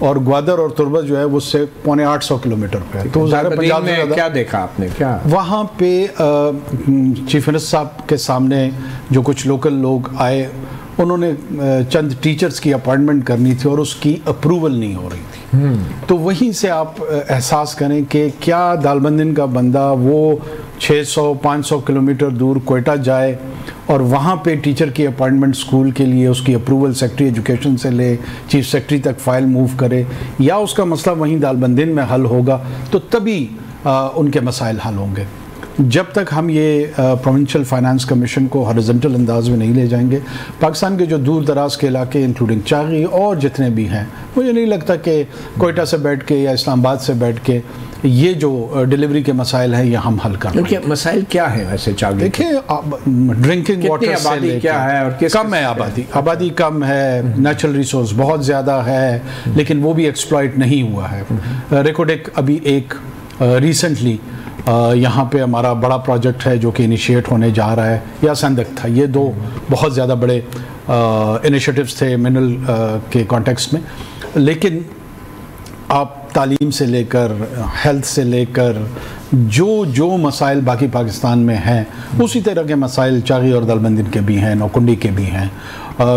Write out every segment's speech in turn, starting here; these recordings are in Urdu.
اور گوادر اور تربت جو ہے وہ سے 850 کلومیٹر پہ ہے. تو پنجاب میں کیا دیکھا آپ نے؟ کیا وہاں پہ چیف منسٹر صاحب کے سامنے جو کچھ لوکل لوگ آئے, انہوں نے چند ٹیچرز کی اپائنٹمنٹ کرنی تھی اور اس کی اپروول نہیں ہو رہی تھی. تو وہیں سے آپ احساس کریں کہ کیا دالبندن کا بندہ وہ 600-500 کلومیٹر دور کوئٹہ جائے اور وہاں پہ ٹیچر کی اپائنٹمنٹ اسکول کے لیے اس کی اپروول سیکرٹری ایجوکیشن سے لے, چیف سیکرٹری تک فائل موو کرے, یا اس کا مسئلہ وہیں دالبندن میں حل ہوگا تو تبھی ان کے مسائل حل ہوں گے. جب تک ہم یہ پروونشل فائنانس کمیشن کو ہارزنٹل انداز میں نہیں لے جائیں گے, پاکستان کے جو دور دراز کے علاقے انکلوڈنگ چاغی اور جتنے بھی ہیں, مجھے نہیں لگتا کہ کوئٹہ سے بیٹھ کے یا اسلام آباد سے بیٹھ کے یہ جو ڈیلیوری کے مسائل ہیں یہ ہم حل کر رہے ہیں. مسائل کیا ہیں ویسے چاغی؟ دیکھیں ڈرنکنگ واٹر سے لے کے کیا ہے اور کم ہے, آبادی کم ہے, نیچرل ریسورس بہت زیادہ ہے لیکن وہ بھی ایکسپلائٹ نہیں ہوا ہے. ریکوڈک ابھی ایک ریسنٹلی یہاں پہ ہمارا بڑا پروجیکٹ ہے جو کہ انیشیٹ ہونے جا رہا ہے, یا سندک تھا, یہ دو بہت زیادہ بڑے انیشیٹیوز تھے منرل کے کانٹیکسٹ میں. لیکن آپ تعلیم سے لے کر ہیلتھ سے لے کر جو مسائل باقی پاکستان میں ہیں اسی طرح کے مسائل چاغی اور دالبندن کے بھی ہیں, نوکنڈی کے بھی ہیں.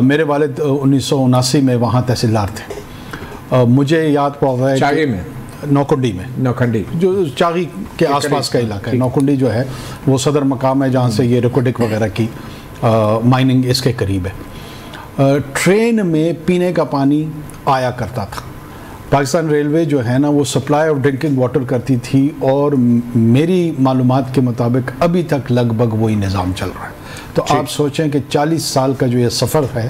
میرے والد 1979 میں وہاں تحصیلدار تھے. مجھے یاد پڑ رہا ہے چاغی میں, نوکنڈی جو چاغی کے آس پاس کا علاقہ ہے. نوکنڈی جو ہے وہ صدر مقام ہے جہاں سے یہ ریکوڈک وغیرہ کی مائننگ اس کے قریب ہے. ٹرین میں پینے کا پانی آیا کرتا تھا. پاکستان ریلوے جو ہے نا وہ سپلائی آف ڈرنکنگ واٹر کرتی تھی, اور میری معلومات کے مطابق ابھی تک لگ بھگ وہی نظام چل رہا ہے. تو آپ سوچیں کہ 40 سال کا جو یہ سفر ہے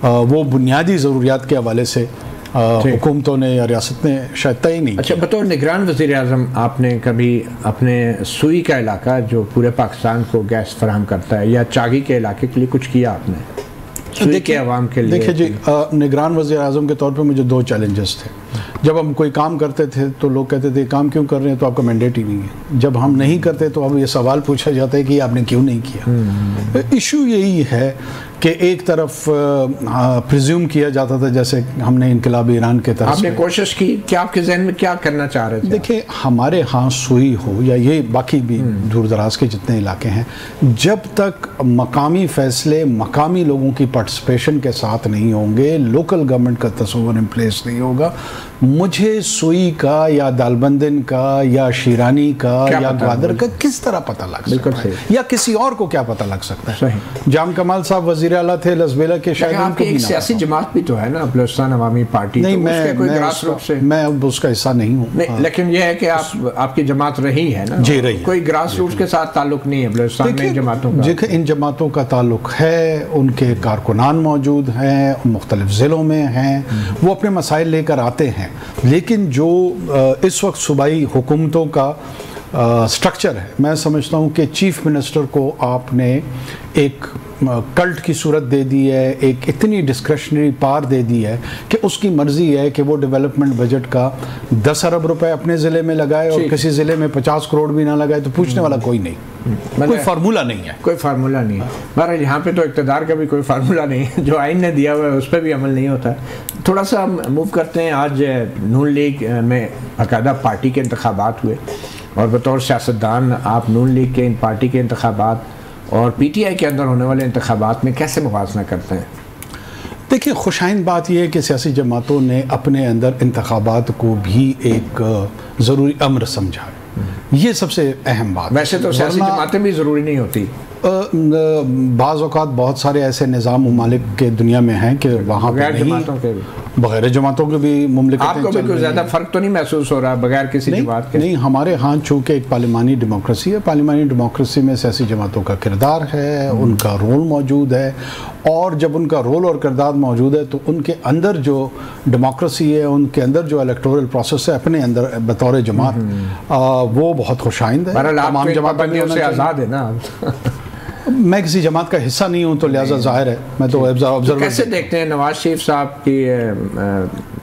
وہ بنیادی ضروریات کے حوالے سے حکومتوں نے یا ریاست نے شاید طے نہیں. اچھا, بطور نگران وزیر اعظم آپ نے کبھی اپنے سوئی کا علاقہ جو پورے پاکستان کو گیس فراہم کرتا ہے یا چاغی کے علاقے کے لیے کچھ کیا آپ نے سوئی کے عوام کے لیے؟ دیکھیں جی, نگران وزیر اعظم کے طور پہ مجھے 2 چیلنجز تھے. جب ہم کوئی کام کرتے تھے تو لوگ کہتے تھے کام کیوں کر رہے ہیں, تو آپ کا مینڈیٹ ہی نہیں ہے. جب ہم نہیں کرتے تو اب یہ سوال پوچھا جاتا ہے کہ آپ نے کیوں نہیں کیا. ایشو یہی ہے کہ ایک طرف پریزیوم کیا جاتا تھا جیسے ہم نے انقلاب ایران کے طرف آپ نے کوشش کی کہ آپ کے ذہن میں کیا کرنا چاہ رہے تھے؟ دیکھیں, ہمارے ہاں سوئی ہو یا یہ باقی بھی دور دراز کے جتنے علاقے ہیں, جب تک مقامی فیصلے مقامی لوگوں کی پارٹیسپیشن کے ساتھ نہیں ہوں گے, لوکل گورنمنٹ کا تصور ان پلیس نہیں ہوگا, مجھے سوئی کا یا دالبندن کا یا شیرانی کا یا گوادر کا کس طرح پتہ لگ سکتا ہے, یا کسی اور کو کیا پتہ لگ سکتا ہے. جام کمال صاحب وزیر اعلیٰ تھے لسبیلا کے, شاید آپ کی ایک سیاسی جماعت بھی تو ہے نا, بلوچستان عوامی پارٹی. نہیں, میں اب اس کا حصہ نہیں ہوں. لیکن یہ ہے کہ آپ کی جماعت رہی ہے نا. جی رہی. کوئی گراس روٹس کے ساتھ تعلق نہیں ہے بلوچستان میں جماعتوں کا؟ دیکھیں, ان جماعتوں کا تعلق ہے, ان کے کارکنان موجود ہیں, مختلف ضلعوں میں ہیں, وہ اپنے مسائل لے کر آتے ہیں. لیکن جو اس وقت صوبائی حکومتوں کا سٹرکچر ہے, میں سمجھتا ہوں کہ چیف منسٹر کو آپ نے ایک کلٹ کی صورت دے دی ہے, ایک اتنی ڈسکریشنری پار دے دی ہے کہ اس کی مرضی ہے کہ وہ ڈیولپمنٹ بجٹ کا 10 ارب روپے اپنے ضلع میں لگائے اور کسی ضلع میں 50 کروڑ بھی نہ لگائے, تو پوچھنے والا کوئی نہیں, کوئی فارمولہ نہیں ہے. کوئی فارمولہ نہیں ہے. بہرحال یہاں پہ تو اقتدار کا بھی کوئی فارمولہ نہیں ہے, جو آئین نے دیا ہوا ہے اس پہ بھی عمل نہیں ہوتا. تھوڑا سا ہم موو کرتے ہیں. آج نون لیگ میں باقاعدہ پارٹی کے انتخابات ہوئے, اور بطور سیاستدان آپ نون لیگ کے ان پارٹی کے انتخابات اور پی ٹی آئی کے اندر ہونے والے انتخابات میں کیسے موازنہ کرتے ہیں؟ دیکھیے, خوشائند بات یہ ہے کہ سیاسی جماعتوں نے اپنے اندر انتخابات کو بھی ایک ضروری امر سمجھا ہے. یہ سب سے اہم بات. ویسے تو سیاسی جماعتیں بھی ضروری نہیں ہوتی. بعض اوقات بہت سارے ایسے نظام ممالک کے دنیا میں ہیں کہ وہاں بغیر جماعتوں کے بھی, بغیر جماعتوں کے بھی مملکتیں. آپ کو بھی کوئی زیادہ فرق تو نہیں محسوس ہو رہا بغیر کسی جماعت کے؟ نہیں, ہمارے ہاں چونکہ ایک پارلیمانی ڈیموکریسی ہے, پارلیمانی ڈیموکریسی میں سیاسی جماعتوں کا کردار ہے, ان کا رول موجود ہے, اور جب ان کا رول اور کردار موجود ہے تو ان کے اندر جو ڈیموکریسی ہے, ان کے اندر جو الیکٹورل پروسیس ہے اپنے اندر بطور جماعت, وہ بہت خوشائند ہے. تمام جماعتوں سے آزاد ہے نا. میں کسی جماعت کا حصہ نہیں ہوں تو لہٰذا ظاہر ہے میں تو آبزرور. کیسے دیکھتے ہیں نواز شریف صاحب کی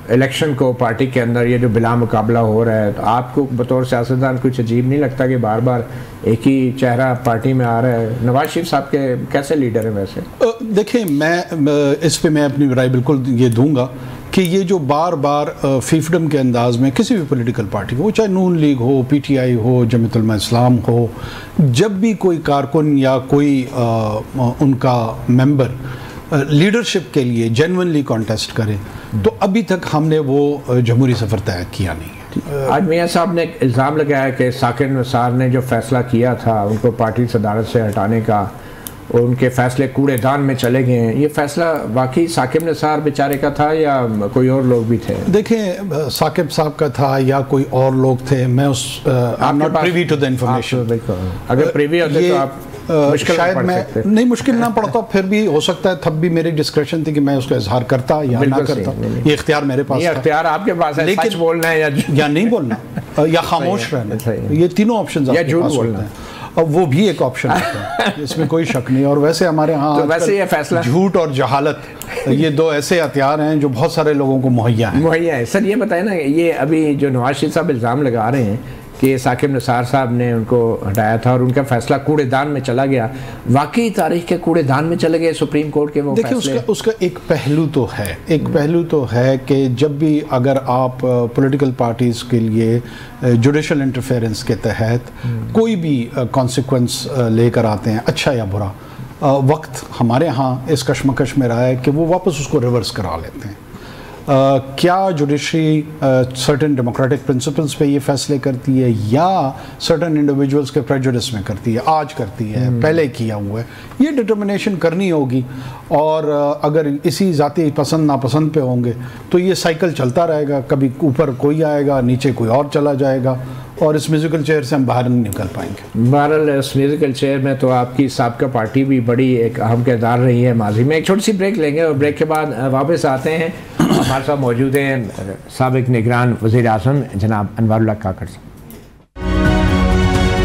الیکشن کو پارٹی کے اندر, یہ جو بلا مقابلہ ہو رہا ہے, تو آپ کو بطور سیاستدان کچھ عجیب نہیں لگتا کہ بار بار ایک ہی چہرہ پارٹی میں آ رہا ہے؟ نواز شریف صاحب کے کیسے لیڈر ہیں ویسے؟ دیکھیں, میں اس پہ میں اپنی رائے بالکل یہ دوں گا کہ یہ جو بار بار فیفڈم کے انداز میں کسی بھی پولیٹیکل پارٹی ہو، چاہے نون league who, P T I ہو، جمعیت علماء اسلام ہو، جب بھی کوئی کارکن یا کوئی ان کا ممبر لیڈرشپ کے لیے جینونلی کانٹیسٹ کرے تو ابھی تک ہم نے وہ جمہوری سفر طے کیا نہیں ہے۔ آج میاں صاحب نے ایک الزام لگایا کہ ثاقب نثار نے جو فیصلہ کیا تھا ان کو پارٹی صدارت سے ہٹانے کا، اور ان کے فیصلے کوڑے دان میں چلے گئے ہیں، یہ فیصلہ واقعی ثاقب نثار بیچارے کا تھا یا کوئی اور لوگ بھی تھے؟ دیکھیں ثاقب صاحب کا تھا یا کوئی اور لوگ تھے، میں اس I'm not privy to the information۔ اگر پریوی ہوتے تو آپ شاید میں نہیں مشکل نہ پڑتا، پھر بھی ہو سکتا ہے تب بھی میری ڈسکریشن تھی کہ میں اس کا اظہار کرتا یا نہ کرتا، یہ اختیار میرے پاس یہ اختیار آپ کے پاس ہے، سچ بولنا ہے یا نہیں بولنا یا خاموش رہنا، یہ تینوں آپشنز آپ کے پاس ہوتے ہیں، اور وہ بھی ایک آپشن ہوتا ہے، اس میں کوئی شک نہیں۔ اور ویسے ہمارے ہاں ویسے یہ فیصلہ جھوٹ اور جہالت یہ دو ایسے ہتھیار ہیں جو بہت سارے لوگوں کو مہیا ہیں۔ سر یہ بتائیں نا، یہ ابھی جو نواز شریف صاحب الزام لگا رہے ہیں کہ ثاقب نثار صاحب نے ان کو ہٹایا تھا اور ان کا فیصلہ کوڑے دان میں چلا گیا، واقعی تاریخ کے کوڑے دان میں چلے گئے سپریم کورٹ کے وہ فیصلے؟ دیکھیں اس کا ایک پہلو تو ہے کہ جب بھی اگر آپ پولیٹیکل پارٹیز کے لیے جوڈیشل انٹرفیرنس کے تحت کوئی بھی کانسیکوینس لے کر آتے ہیں، اچھا یا برا، وقت ہمارے ہاں اس کشمکش میں رہا ہے کہ وہ واپس اس کو ریورس کرا لیتے ہیں۔ کیا جوڈیشری سرٹن ڈیموکریٹک پرنسپلز پہ یہ فیصلے کرتی ہے یا سرٹن انڈیویجولز کے پریجوڈس میں کرتی ہے؟ آج کرتی ہے، پہلے کیا ہوا ہے، یہ ڈٹرمنیشن کرنی ہوگی، اور اگر اسی ذاتی پسند ناپسند پہ ہوں گے تو یہ سائیکل چلتا رہے گا، کبھی اوپر کوئی آئے گا، نیچے کوئی اور چلا جائے گا، اور اس میوزیکل چیئر سے ہم باہر نہیں نکل پائیں گے۔ بہرحال اس میوزیکل چیئر میں تو آپ کی سابقہ پارٹی بھی بڑی ایک اہم کردار رہی ہے ماضی میں۔ ایک چھوٹی سی بریک لیں گے اور بریک کے بعد واپس آتے ہیں۔ ہمارے ساتھ موجود ہیں سابق نگران وزیر اعظم جناب انوار اللہ کاکڑ صاحب۔